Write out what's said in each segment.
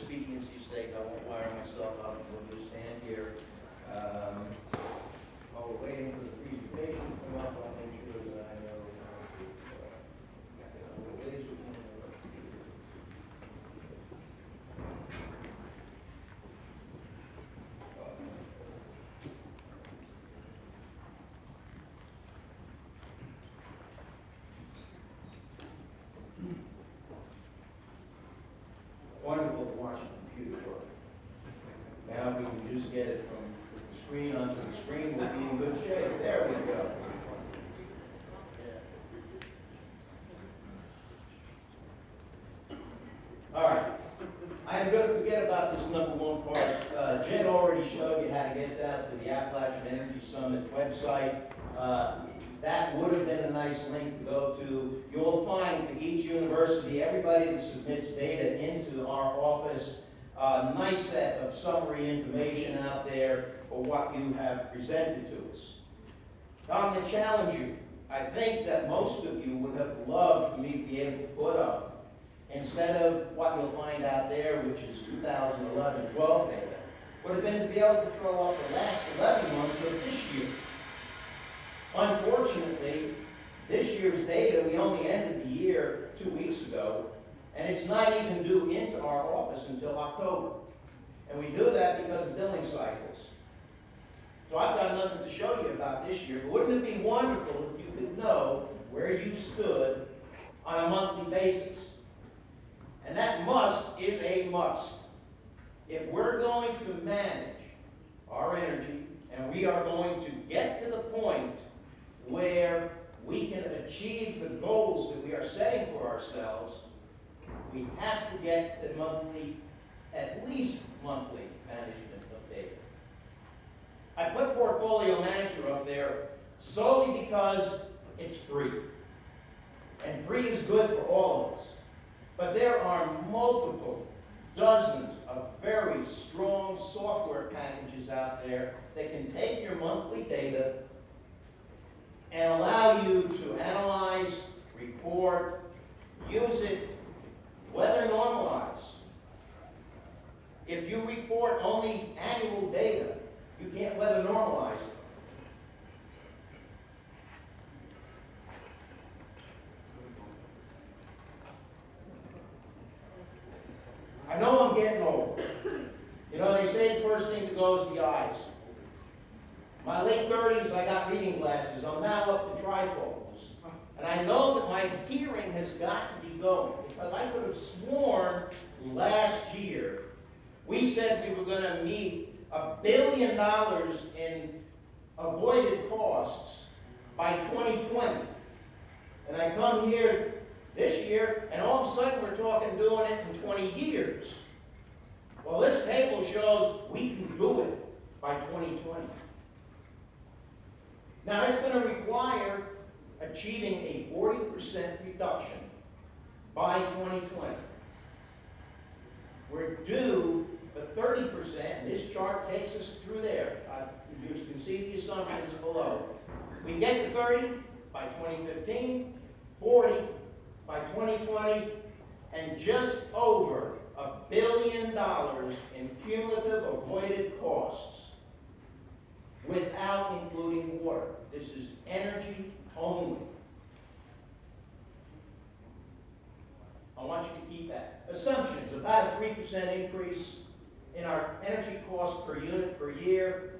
expediency's sake, I won't wire myself up and we'll just stand here. While we're waiting for the presentation to come up, I'll make sure that I know what it is we can wonderful to watch the computer work. Now if we can just get it from the screen onto the screen, we'll be in good shape. There we go. All right. I am going to forget about this number one part. Jen already showed you how to get that to the Appalachian Energy Summit website. That would have been a nice link to go to. You'll find for each university, everybody that submits data into our office, a nice set of summary information out there for what you have presented to us. Now I'm going to challenge you. I think that most of you would have loved for me to be able to put up, instead of what you'll find out there, which is 2011-12 data, would have been to be able to throw up the last 11 months of this year. Unfortunately, this year's data, we only ended the year 2 weeks ago, and it's not even due into our office until October. And we do that because of billing cycles. So I've got nothing to show you about this year, but wouldn't it be wonderful if you could know where you stood on a monthly basis? And that must is a must. If we're going to manage our energy, and we are going to get to the point where we can achieve the goals that we are setting for ourselves, we have to get the monthly, at least monthly, management of data. I put Portfolio Manager up there solely because it's free. And free is good for all of us. But there are multiple, dozens of very strong software packages out there that can take your monthly data and allow you to analyze, report, use it, weather normalize. If you report only annual data, you can't weather normalize it. I know I'm getting old. You know, they say the first thing to go is the eyes. My late 30s, I got reading glasses. I'm now up to trifocals. And I know that my hearing has got to be going, because I could have sworn last year we said we were going to meet $1 billion in avoided costs by 2020. And I come here this year, and all of a sudden we're talking doing it in 20 years. Well, this table shows we can do it by 2020. Now, it's going to require achieving a 40% reduction by 2020. We're due for 30%, and this chart takes us through there. You can see the assumptions below. We get to 30 by 2015, 40 by 2020, and just over $1 billion in cumulative avoided costs without including water. This is energy only. I want you to keep that. Assumptions, about a 3% increase in our energy cost per unit per year,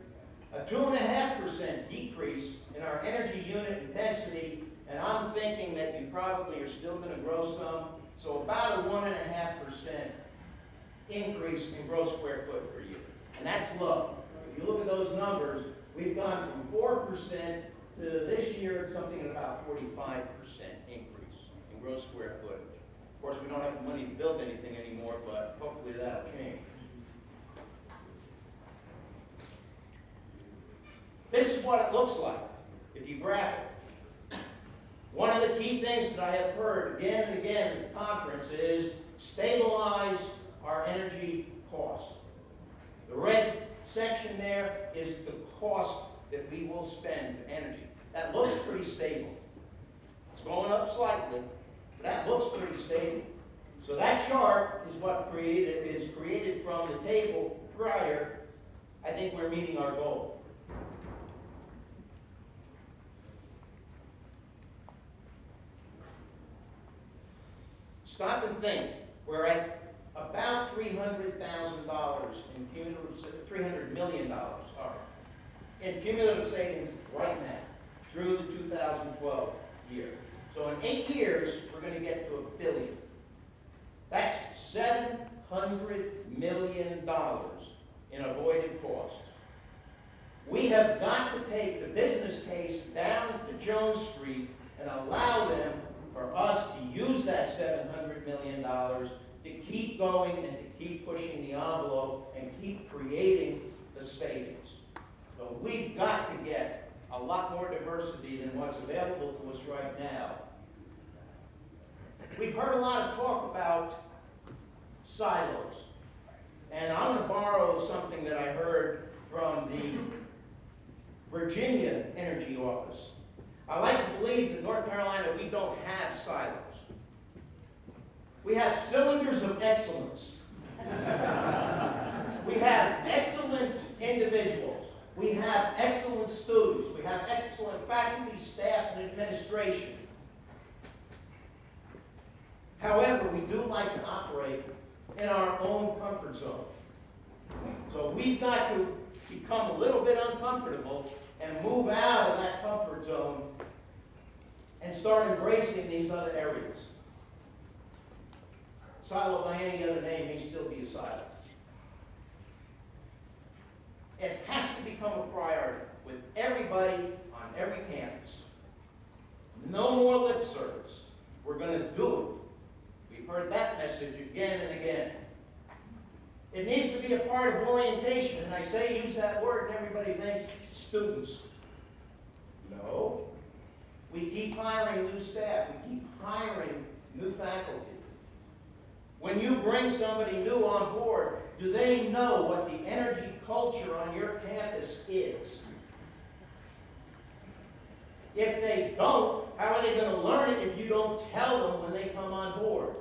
a 2.5% decrease in our energy unit intensity, and I'm thinking that you probably are still going to grow some, so about a 1.5% increase in gross square foot per year. And that's low. If you look at those numbers, we've gone from 4% to this year something at about 45% increase in gross square footage. Of course, we don't have the money to build anything anymore, but hopefully that'll change. This is what it looks like if you graph it. One of the key things that I have heard again and again at the conference is stabilize our energy cost. The red section there is the cost that we will spend for energy. That looks pretty stable. It's going up slightly, but that looks pretty stable. So that chart is what is creating I think we're meeting our goal. Stop and think. We're at about $300,000 in cumulative, $300 million, sorry, in cumulative savings right now through the 2012 year. So in 8 years, we're going to get to $1 billion. That's $700 million in avoided costs. We have got to take the business case down to Jones Street and allow them for us to use that $700 million to keep going and to keep pushing the envelope and keep creating the savings. So we've got to get a lot more diversity than what's available to us right now. We've heard a lot of talk about silos. And I'm going to borrow something that I heard from the Virginia Energy Office. I like to believe that in North Carolina we don't have silos. We have cylinders of excellence. We have excellent individuals. We have excellent students. We have excellent faculty, staff, and administration. However, we do like to operate in our own comfort zone. So we've got to become a little bit uncomfortable and move out of that comfort zone and start embracing these other areas. Silo by any other name may still be a silo. It has to become a priority with everybody on every campus. No more lip service. We're going to do it. We've heard that message again and again. It needs to be a part of orientation, and I say use that word and everybody thinks students. No. We keep hiring new staff. We keep hiring new faculty. When you bring somebody new on board, do they know what the energy culture on your campus is? If they don't, how are they going to learn it if you don't tell them when they come on board?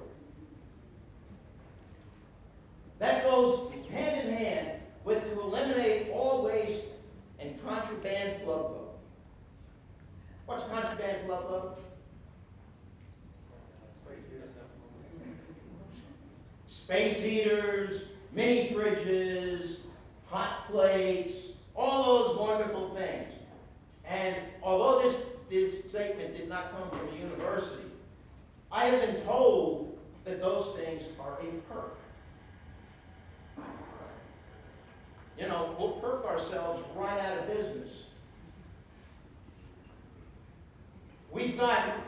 That goes hand in hand with to eliminate all waste and contraband plug load. What's contraband plug load? Space heaters, mini fridges, hot plates, all those wonderful things. And although this statement did not come from a university, I have been told that those things are a perk. You know, we'll perk ourselves right out of business. We've got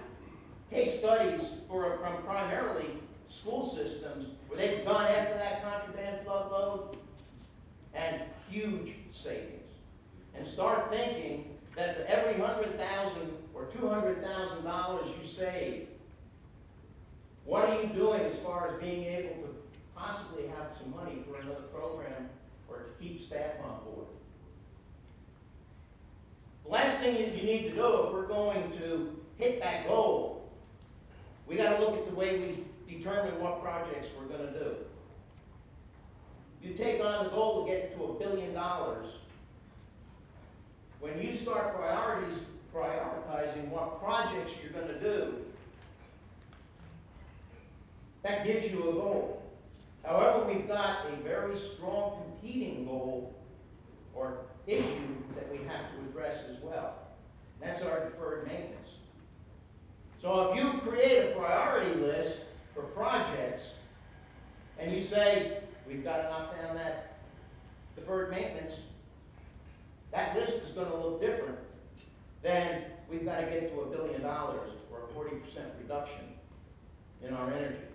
case studies from primarily school systems where they've gone after that contraband plug load and huge savings. And start thinking that for every $100,000 or $200,000 you save, what are you doing as far as being able to possibly have some money for another program or to keep staff on board? The last thing you need to do if we're going to hit that goal, we got to look at the way we determine what projects we're going to do. You take on the goal to get to $1 billion. When you start prioritizing what projects you're going to do, that gives you a goal. However, we've got a very strong competing goal or issue that we have to address as well. That's our deferred maintenance. So if you create a priority list for projects and you say, we've got to knock down that deferred maintenance, that list is going to look different than we've got to get to $1 billion or a 40% reduction in our energy.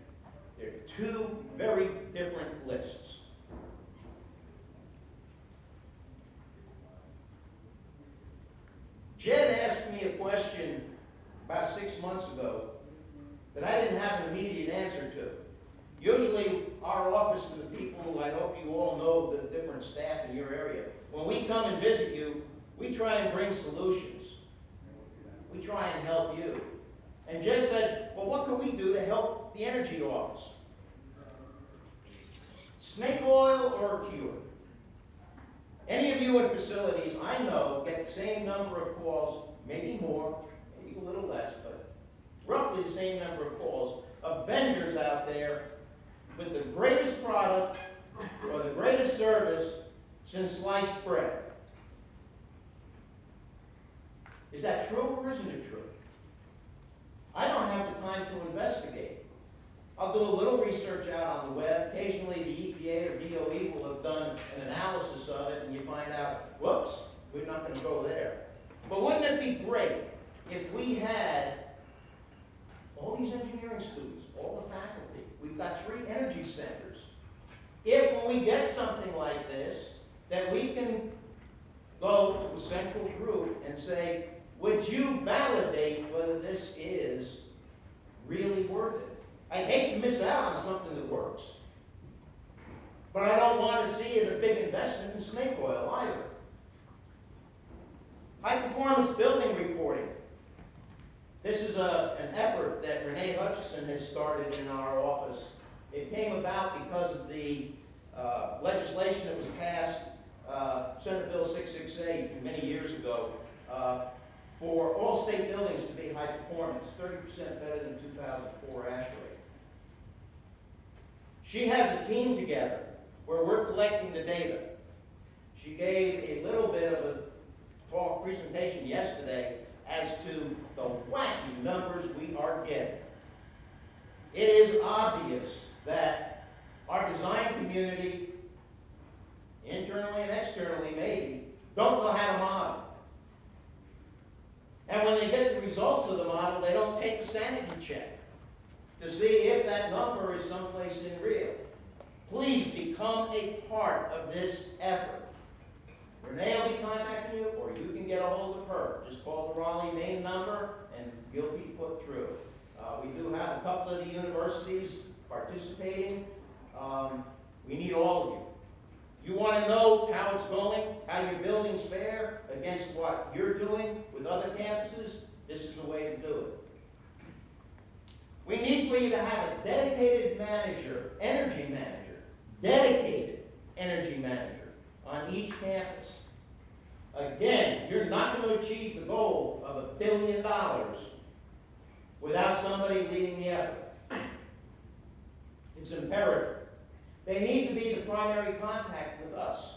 They're two very different lists. Jed asked me a question about 6 months ago that I didn't have an immediate answer to. Usually our office and the people, I hope you all know the different staff in your area, when we come and visit you, we try and bring solutions. We try and help you. And Jed said, well, what can we do to help the energy office? Snake oil or a cure? Any of you in facilities, I know, get the same number of calls, maybe more, maybe a little less, but roughly the same number of calls of vendors out there with the greatest product or the greatest service since sliced bread. Is that true or isn't it true? I don't have the time to investigate. I'll do a little research out on the web. Occasionally the EPA or DOE will have done an analysis of it and you find out, whoops, we're not going to go there. But wouldn't it be great if we had all these engineering students, all the faculty, we've got 3 energy centers. If when we get something like this, that we can go to a central group and say, would you validate whether this is really worth it? I'd hate to miss out on something that works. But I don't want to see it a big investment in snake oil either. High performance building reporting. This is an effort that Renee Hutchison has started in our office. It came about because of the legislation that was passed, Senate Bill 668, many years ago, for all state buildings to be high performance, 30% better than 2004 ash rate. She has a team together where we're collecting the data. She gave a little bit of a talk presentation yesterday as to the wacky numbers we are getting. It is obvious that our design community, internally and externally maybe, don't know how to model. And when they get the results of the model, they don't take the sanity check to see if that number is someplace in real. Please become a part of this effort. Renee will be contacting you, or you can get a hold of her. Just call the Raleigh main number, and you'll be put through. We do have a couple of the universities participating. We need all of you. You want to know how it's going, how your buildings fare against what you're doing with other campuses? This is the way to do it. We need for you to have a dedicated manager, energy manager, dedicated energy manager on each campus. Again, you're not going to achieve the goal of $1 billion without somebody leading the effort. It's imperative. They need to be the primary contact with us.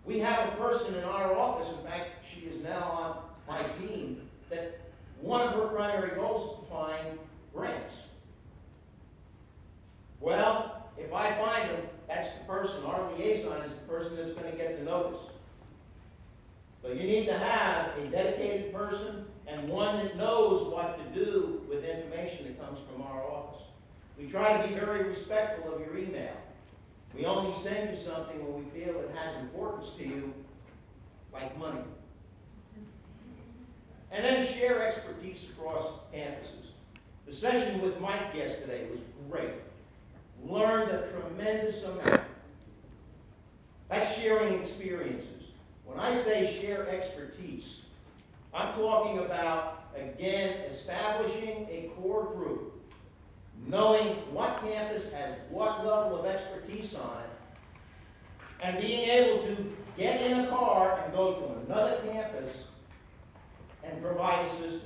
We have a person in our office, in fact, she is now on my team, that one of her primary goals is to find grants. Well, if I find them, that's the person, our liaison is the person that's going to get the notice. So you need to have a dedicated person and one that knows what to do with information that comes from our office. We try to be very respectful of your email. We only send you something when we feel it has importance to you, like money. And then share expertise across campuses. The session with Mike yesterday was great. Learned a tremendous amount. That's sharing experiences. When I say share expertise, I'm talking about, again, establishing a core group, knowing what campus has what level of expertise on it, and being able to get in a car and go to another campus and provide assistance.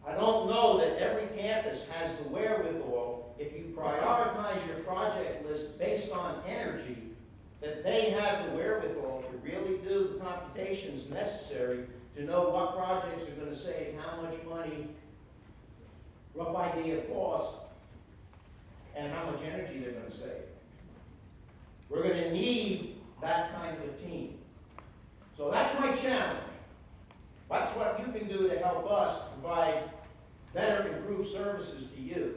I don't know that every campus has the wherewithal, if you prioritize your project list based on energy, that they have the wherewithal to really do the computations necessary to know what projects are going to save how much money, rough idea of cost, and how much energy they're going to save. We're going to need that kind of a team. So that's my challenge. That's what you can do to help us provide better, improved services to you.